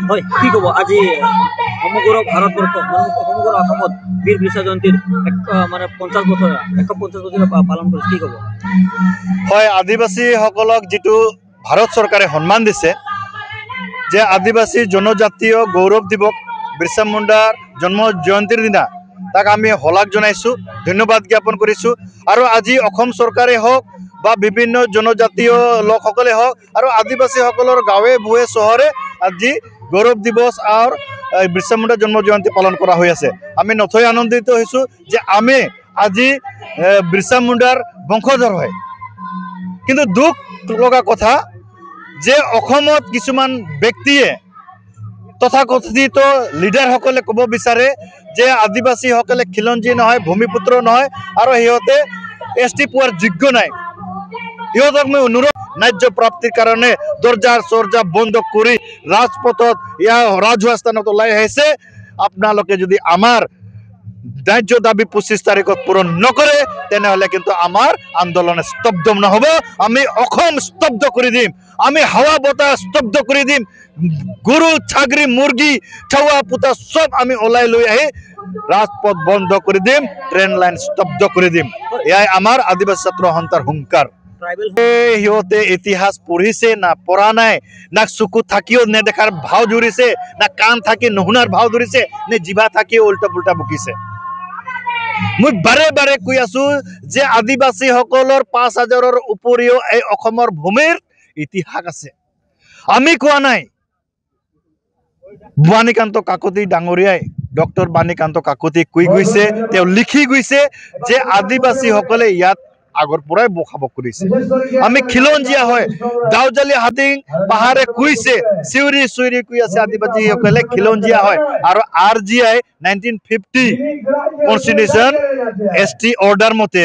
হয় কি কব আজি সমগ্ৰ ভাৰতবৰ্ষ সমগ্ৰ অসমত বীৰ বিৰছা জয়ন্তীর মানে 50 বছর 150 বছর পালন করে কি কব হয় আদিবাসী সকলক যেটো ভারত সরকারে সম্মান দিছে যে আদিবাসী জনজাতীয় গৌরব দিবস বিৰছা মুণ্ডাৰ জন্ম জয়ন্তীৰ দিনা তাক আমি হলাক জনাইছো ধন্যবাদ জ্ঞাপন কৰিছো আৰু আজি অসম চৰকাৰে হওক বা বিভিন্ন জনজাতীয় লোকসকলে হওক আৰু আদিবাসী সকলৰ গাঁৱে ভূঞে চহৰে আজি গৌৰৱ দিৱস আৰু বিৰছা মুণ্ডা জন্ম জয়ন্তী পালন কৰা হৈ আছে আমি নথৈ আনন্দিত হৈছো যে আমি আজি বিৰছা মুণ্ডাৰ বংশধৰ হয় কিন্তু দুখ লগা কথা যে অসমত কিছুমান ব্যক্তিয়ে তথাকথিত লিডাৰ সকলে ক'ব বিচাৰে যে আদিবাসী সকলে খিলঞ্জী নহয় ভূমিপুত্ৰ নহয় আৰু সিহঁতে এছটি পোৱাৰ যোগ্য নাই সিহঁতক মই অনুৰোধ ন্যায্য প্ৰাপ্তিৰ কাৰণে দৰ্জা চৰ্জা বন্ধ কৰি ৰাজপথত ৰাজহুৱা স্থানত ওলাই আহিছে আপোনালোকে যদি আমাৰ ন্যায্য দাবী 25 তাৰিখত পূৰণ নকৰে তেনেহলে কিন্তু আমাৰ আন্দোলন স্তব্ধ নহব আমি অসম স্তব্ধ কৰি দিম আমি হাৱা বতাহ স্তব্ধ কৰি দিম গৰু ছাগলী মুৰ্গী ছাৱা পুতা সব আমি ওলাই লৈ আহি ৰাজপথ বন্ধ কৰি দিম ট্ৰেন লাইন স্তব্ধ কৰি দিম এয়াই আমাৰ আদিবাসী ছাত্ৰ সন্থাৰ হুংকাৰ সিহঁতে ইতিহাস পঢ়িছে না পঢ়া নাই না চকু থাকিও নেদেখাৰ ভাও ধৰিছে না কাণ থাকি নুশুনাৰ ভাও ধৰিছে নে জিভা থাকিও উল্টা পুল্টা বকিছে মই বাৰে বাৰে কৈ আছো যে আদিবাসী সকলৰ 5000ৰ উপৰিও এই অসমৰ ভূমিৰ ইতিহাস আছে আমি কোৱা নাই বাণীকান্ত কাকতি ডাঙৰীয়াই ডক্টৰ বাণীকান্ত কাকতি কৈ গৈছে তেওঁ লিখি গৈছে যে আদিবাসী সকলে ইয়াত আগৰ পৰাই বখাব কৰিছে আমি খিলঞ্জীয়া হয় দাউজালি হাতিং পাহাৰে কৈছে চিউৰি চুইৰি কৈ আছে আদিবাসী সকলে খিলঞ্জীয়া হয় আৰু আৰজিআই 1950 কনস্টিটিউশন এসটি অৰ্ডাৰ মতে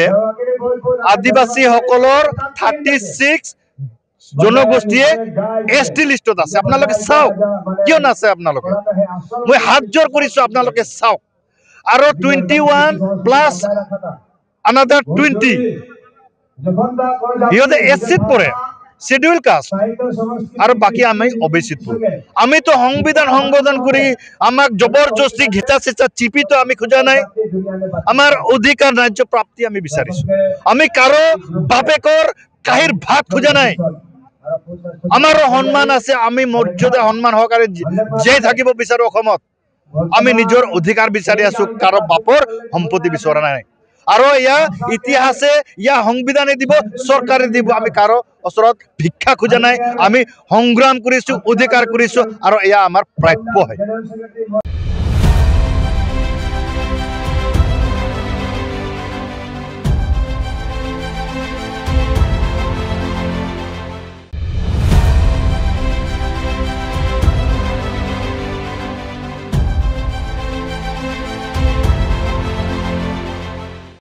আদিবাসী সকলৰ 36 জনগোষ্ঠীয়ে এসটি লিষ্টত আছে আপোনালোকে চাওক কিয় নাছে আপোনালোকে মই হাত জোৰ কৰিছো আপোনালোকে চাওক আৰু 21 প্লাস another 20 ইহঁতে এসিত পৰে শিডিউল কাষ্ট আৰু বাকি আমি অবিচিত আমি তো সংবিধান সংশোধন কৰি আমাক জবৰদস্তি ঘিচা চিচা চিপি তো আমি খোজা নাই আমাৰ অধিকাৰ ন্যায্য প্ৰাপ্তি আমি বিচাৰিছো আমি কাৰো বাপেকৰ কাহিৰ ভাত খোজা নাই আমাৰো সন্মান আছে আমি মৰ্যাদা সন্মান সহকাৰে জীয়াই থাকিব বিচাৰো অসমত আমি নিজৰ অধিকাৰ বিচাৰি আছো কাৰো বাপৰ সম্পত্তি বিচৰা নাই আৰু ইয়া ইতিহাসে ইয়া সংবিধানে দিব সৰকাৰে দিব আমি কাৰো ওচৰত ভিক্ষা খোজা নাই আমি সংগ্ৰাম কৰিছো অধিকাৰ কৰিছো আৰু ইয়া আমাৰ প্ৰাপ্য হয়